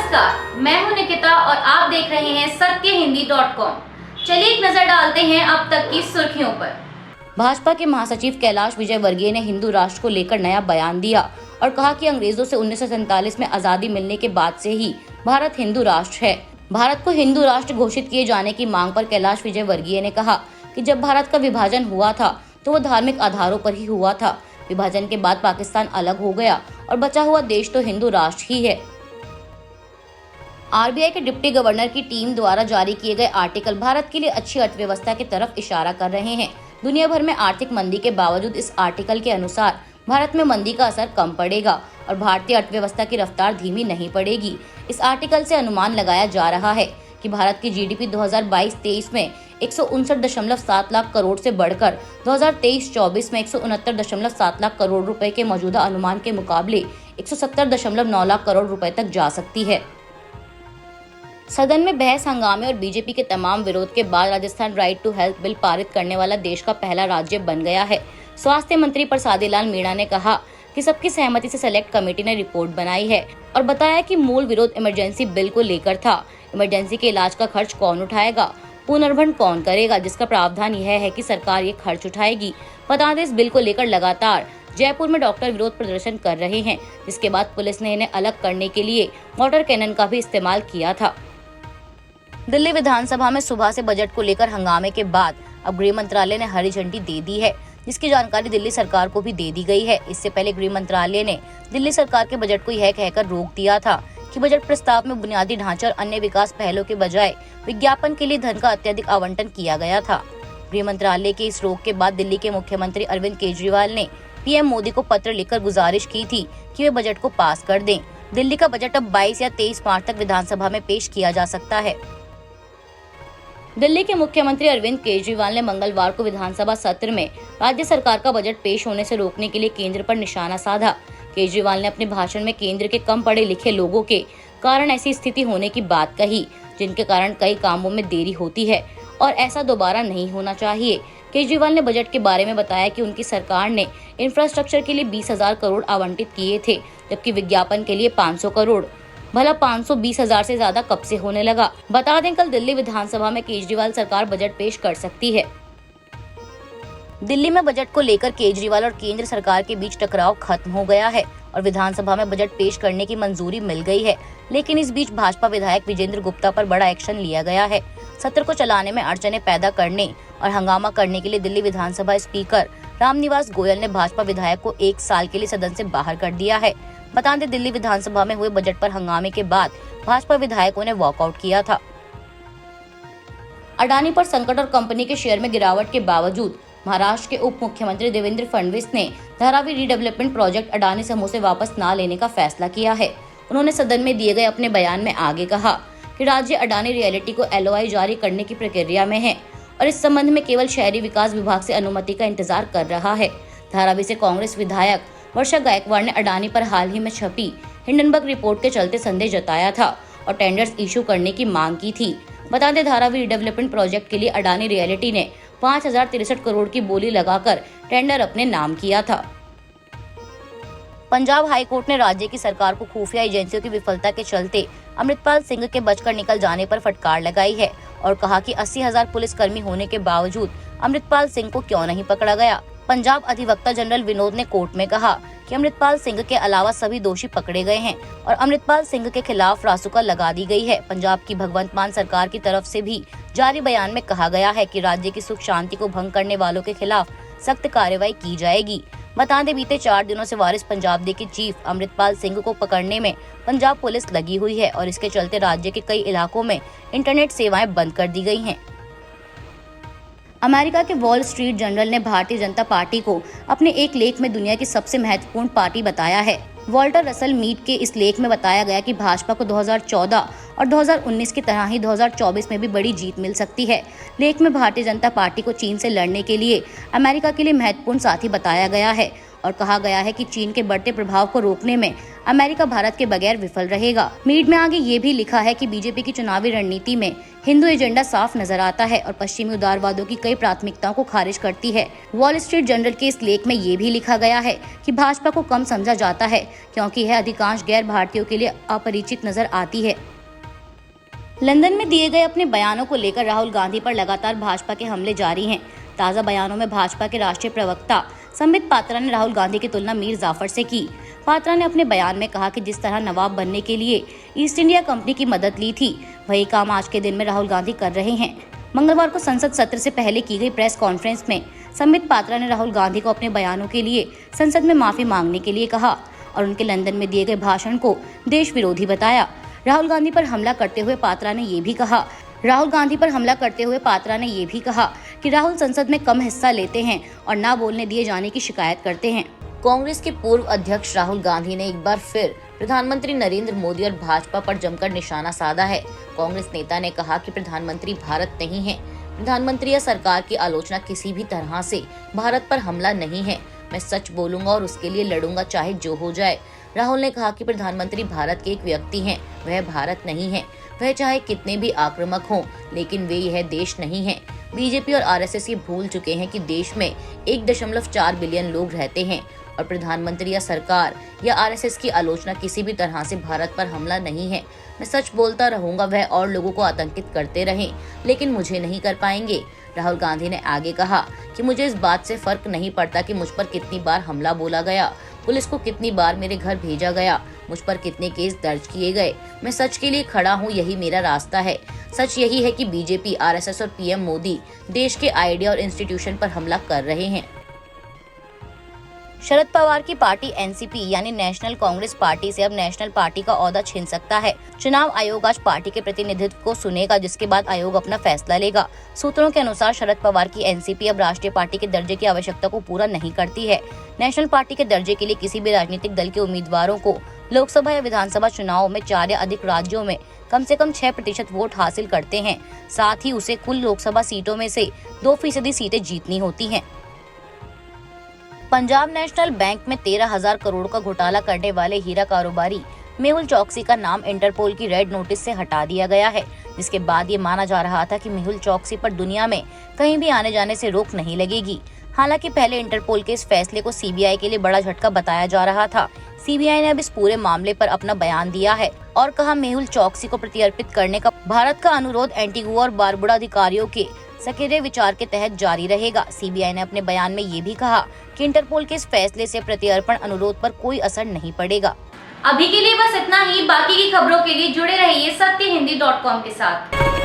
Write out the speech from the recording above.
नमस्कार, मैं हूं निकिता और आप देख रहे हैं सत्यहिंदी.com। चलिए एक नजर डालते हैं अब तक की सुर्खियों पर। भाजपा के महासचिव कैलाश विजयवर्गीय ने हिंदू राष्ट्र को लेकर नया बयान दिया और कहा कि अंग्रेजों से 1947 में आजादी मिलने के बाद से ही भारत हिंदू राष्ट्र है। भारत को हिंदू राष्ट्र घोषित किए जाने की मांग पर कैलाश विजयवर्गीय ने कहा कि जब भारत का विभाजन हुआ था तो वो धार्मिक आधारों पर ही हुआ था। विभाजन के बाद पाकिस्तान अलग हो गया और बचा हुआ देश तो हिंदू राष्ट्र ही है। आरबीआई के डिप्टी गवर्नर की टीम द्वारा जारी किए गए आर्टिकल भारत के लिए अच्छी अर्थव्यवस्था की तरफ इशारा कर रहे हैं। दुनिया भर में आर्थिक मंदी के बावजूद इस आर्टिकल के अनुसार भारत में मंदी का असर कम पड़ेगा और भारतीय अर्थव्यवस्था की रफ्तार धीमी नहीं पड़ेगी। इस आर्टिकल से अनुमान लगाया जा रहा है कि भारत की जीडीपी 2022-23 में 159.7 लाख करोड़ से बढ़कर 2023-24 में 169.7 लाख करोड़ रुपए के मौजूदा अनुमान के मुकाबले 170.9 लाख करोड़ रुपए तक जा सकती है। सदन में बहस हंगामे और बीजेपी के तमाम विरोध के बाद Rajasthan right to health bill पारित करने वाला देश का पहला राज्य बन गया है। स्वास्थ्य मंत्री प्रसादी लाल मीणा ने कहा कि सबकी सहमति से सेलेक्ट कमेटी ने रिपोर्ट बनाई है और बताया कि मूल विरोध इमरजेंसी बिल को लेकर था। इमरजेंसी के इलाज का खर्च कौन उठाएगा, पुनर्भरण कौन करेगा, जिसका प्रावधान यह है कि सरकार ये खर्च उठाएगी। बता दें, इस बिल को लेकर लगातार जयपुर में डॉक्टर विरोध प्रदर्शन कर रहे हैं, जिसके बाद पुलिस ने इन्हें अलग करने के लिए वाटर कैनन का भी इस्तेमाल किया था। दिल्ली विधानसभा में सुबह से बजट को लेकर हंगामे के बाद अब गृह मंत्रालय ने हरी झंडी दे दी है, जिसकी जानकारी दिल्ली सरकार को भी दे दी गई है। इससे पहले गृह मंत्रालय ने दिल्ली सरकार के बजट को यह कहकर रोक दिया था कि बजट प्रस्ताव में बुनियादी ढांचे और अन्य विकास पहलों के बजाय विज्ञापन के लिए धन का अत्यधिक आवंटन किया गया था। गृह मंत्रालय के इस रोक के बाद दिल्ली के मुख्यमंत्री अरविंद केजरीवाल ने पीएम मोदी को पत्र लिखकर गुजारिश की थी कि वे बजट को पास कर दें। दिल्ली का बजट अब 22 या 23 मार्च तक विधानसभा में पेश किया जा सकता है। दिल्ली के मुख्यमंत्री अरविंद केजरीवाल ने मंगलवार को विधानसभा सत्र में राज्य सरकार का बजट पेश होने से रोकने के लिए केंद्र पर निशाना साधा। केजरीवाल ने अपने भाषण में केंद्र के कम पढ़े लिखे लोगों के कारण ऐसी स्थिति होने की बात कही, जिनके कारण कई कामों में देरी होती है और ऐसा दोबारा नहीं होना चाहिए। केजरीवाल ने बजट के बारे में बताया कि उनकी सरकार ने इंफ्रास्ट्रक्चर के लिए 20,000 करोड़ आवंटित किए थे, जबकि विज्ञापन के लिए 500 करोड़। भला 520,000 से ज्यादा कब से होने लगा। बता दें, कल दिल्ली विधानसभा में केजरीवाल सरकार बजट पेश कर सकती है। दिल्ली में बजट को लेकर केजरीवाल और केंद्र सरकार के बीच टकराव खत्म हो गया है और विधानसभा में बजट पेश करने की मंजूरी मिल गई है। लेकिन इस बीच भाजपा विधायक विजेंद्र गुप्ता पर बड़ा एक्शन लिया गया है। सत्र को चलाने में अड़चने पैदा करने और हंगामा करने के लिए दिल्ली विधानसभा स्पीकर रामनिवास गोयल ने भाजपा विधायक को 1 साल के लिए सदन से बाहर कर दिया है। बता दें, दिल्ली विधानसभा में हुए बजट पर हंगामे के बाद भाजपा विधायकों ने वॉकआउट किया था। अडानी पर संकट और कंपनी के शेयर में गिरावट के बावजूद महाराष्ट्र के उप मुख्यमंत्री देवेंद्र फडणवीस ने धारावी रीडेवलपमेंट प्रोजेक्ट अडानी समूह से वापस न लेने का फैसला किया है। उन्होंने सदन में दिए गए अपने बयान में आगे कहा कि राज्य अडानी रियल्टी को LOI जारी करने की प्रक्रिया में है और इस संबंध में केवल शहरी विकास विभाग से अनुमति का इंतजार कर रहा है। धारावी से कांग्रेस विधायक वर्षा गायकवाड़ ने अडानी पर हाल ही में छपी हिंडनबर्ग रिपोर्ट के चलते संदेह जताया था और टेंडर्स इशू करने की मांग की थी। बता दें, धारावी रीडेवलपमेंट प्रोजेक्ट के लिए अडानी रियल्टी ने 5,063 करोड़ की बोली लगाकर टेंडर अपने नाम किया था। पंजाब हाईकोर्ट ने राज्य की सरकार को खुफिया एजेंसियों की विफलता के चलते अमृतपाल सिंह के बचकर निकल जाने पर फटकार लगाई है और कहा कि 80,000 पुलिसकर्मी होने के बावजूद अमृतपाल सिंह को क्यों नहीं पकड़ा गया। पंजाब अधिवक्ता जनरल विनोद ने कोर्ट में कहा कि अमृतपाल सिंह के अलावा सभी दोषी पकड़े गए हैं और अमृतपाल सिंह के खिलाफ रासुका लगा दी गई है। पंजाब की भगवंत मान सरकार की तरफ से भी जारी बयान में कहा गया है कि राज्य की सुख शांति को भंग करने वालों के खिलाफ सख्त कार्रवाई की जाएगी। बता दें, बीते 4 दिनों से वारिस पंजाब डे के चीफ अमृतपाल सिंह को पकड़ने में पंजाब पुलिस लगी हुई है और इसके चलते राज्य के कई इलाकों में इंटरनेट सेवाएं बंद कर दी गई हैं। अमेरिका के वॉल स्ट्रीट जर्नल ने भारतीय जनता पार्टी को अपने एक लेख में दुनिया की सबसे महत्वपूर्ण पार्टी बताया है। वॉल्टर रसल मीट के इस लेख में बताया गया कि भाजपा को 2014 और 2019 की तरह ही 2024 में भी बड़ी जीत मिल सकती है। लेख में भारतीय जनता पार्टी को चीन से लड़ने के लिए अमेरिका के लिए महत्वपूर्ण साथी बताया गया है और कहा गया है कि चीन के बढ़ते प्रभाव को रोकने में अमेरिका भारत के बगैर विफल रहेगा। मीट में आगे ये भी लिखा है कि बीजेपी की चुनावी रणनीति में हिंदू एजेंडा साफ नजर आता है और पश्चिमी उदारवादों की कई प्राथमिकताओं को खारिज करती है। वॉल स्ट्रीट जर्नल के इस लेख में ये भी लिखा गया है कि भाजपा को कम समझा जाता है क्योंकि यह अधिकांश गैर भारतीयों के लिए अपरिचित नजर आती है। लंदन में दिए गए अपने बयानों को लेकर राहुल गांधी पर लगातार भाजपा के हमले जारी हैं। ताज़ा बयानों में भाजपा के राष्ट्रीय प्रवक्ता संबित पात्रा ने राहुल गांधी की तुलना मीर जाफर से की। पात्रा ने अपने बयान में कहा कि जिस तरह नवाब बनने के लिए ईस्ट इंडिया कंपनी की मदद ली थी, वही काम आज के दिन में राहुल गांधी कर रहे हैं। मंगलवार को संसद सत्र से पहले की गई प्रेस कॉन्फ्रेंस में संबित पात्रा ने राहुल गांधी को अपने बयानों के लिए संसद में माफी मांगने के लिए कहा और उनके लंदन में दिए गए भाषण को देश विरोधी बताया। राहुल गांधी पर हमला करते हुए पात्रा ने ये भी कहा कि राहुल संसद में कम हिस्सा लेते हैं और ना बोलने दिए जाने की शिकायत करते हैं। कांग्रेस के पूर्व अध्यक्ष राहुल गांधी ने एक बार फिर प्रधानमंत्री नरेंद्र मोदी और भाजपा पर जमकर निशाना साधा है। कांग्रेस नेता ने कहा कि प्रधानमंत्री भारत नहीं है। प्रधानमंत्री या सरकार की आलोचना किसी भी तरह से भारत पर हमला नहीं है। मैं सच बोलूंगा और उसके लिए लड़ूंगा, चाहे जो हो जाए। राहुल ने कहा कि प्रधानमंत्री भारत के एक व्यक्ति हैं, वह भारत नहीं है। वह चाहे कितने भी आक्रामक हों, लेकिन वे यह देश नहीं है। बीजेपी और आरएसएस ये भूल चुके हैं कि देश में 1.4 बिलियन लोग रहते हैं और प्रधानमंत्री या सरकार या आरएसएस की आलोचना किसी भी तरह से भारत पर हमला नहीं है। मैं सच बोलता रहूंगा, वह और लोगों को आतंकित करते रहें, लेकिन मुझे नहीं कर पाएंगे। राहुल गांधी ने आगे कहा कि मुझे इस बात से फर्क नहीं पड़ता कि मुझ पर कितनी बार हमला बोला गया, पुलिस को कितनी बार मेरे घर भेजा गया, मुझ पर कितने केस दर्ज किए गए। मैं सच के लिए खड़ा हूँ, यही मेरा रास्ता है। सच यही है कि बीजेपी, आरएसएस और पीएम मोदी देश के आइडिया और इंस्टीट्यूशन पर हमला कर रहे हैं। शरद पवार की पार्टी एनसीपी यानी नेशनल कांग्रेस पार्टी से अब नेशनल पार्टी का ओहदा छीन सकता है। चुनाव आयोग आज पार्टी के प्रतिनिधित्व को सुनेगा, जिसके बाद आयोग अपना फैसला लेगा। सूत्रों के अनुसार शरद पवार की एनसीपी अब राष्ट्रीय पार्टी के दर्जे की आवश्यकता को पूरा नहीं करती है। नेशनल पार्टी के दर्जे के लिए किसी भी राजनीतिक दल के उम्मीदवारों को लोकसभा या विधानसभा चुनाव में 4 या अधिक राज्यों में कम से कम 6% वोट हासिल करते हैं। साथ ही उसे कुल लोकसभा सीटों में से 2% सीटें जीतनी होती हैं। पंजाब नेशनल बैंक में 13,000 करोड़ का घोटाला करने वाले हीरा कारोबारी मेहुल चौकसी का नाम इंटरपोल की रेड नोटिस से हटा दिया गया है, जिसके बाद ये माना जा रहा था कि मेहुल चौकसी पर दुनिया में कहीं भी आने जाने से रोक नहीं लगेगी। हालांकि पहले इंटरपोल के इस फैसले को सीबीआई के लिए बड़ा झटका बताया जा रहा था। सीबीआई ने अब इस पूरे मामले पर अपना बयान दिया है और कहा मेहुल चौकसी को प्रत्यर्पित करने का भारत का अनुरोध एंटीगुआ और बारबुडा अधिकारियों के सकेरे विचार के तहत जारी रहेगा। सीबीआई ने अपने बयान में ये भी कहा कि इंटरपोल के इस फैसले से प्रत्यर्पण अनुरोध पर कोई असर नहीं पड़ेगा। अभी के लिए बस इतना ही। बाकी की खबरों के लिए जुड़े रहिए सत्यहिंदी.com के साथ।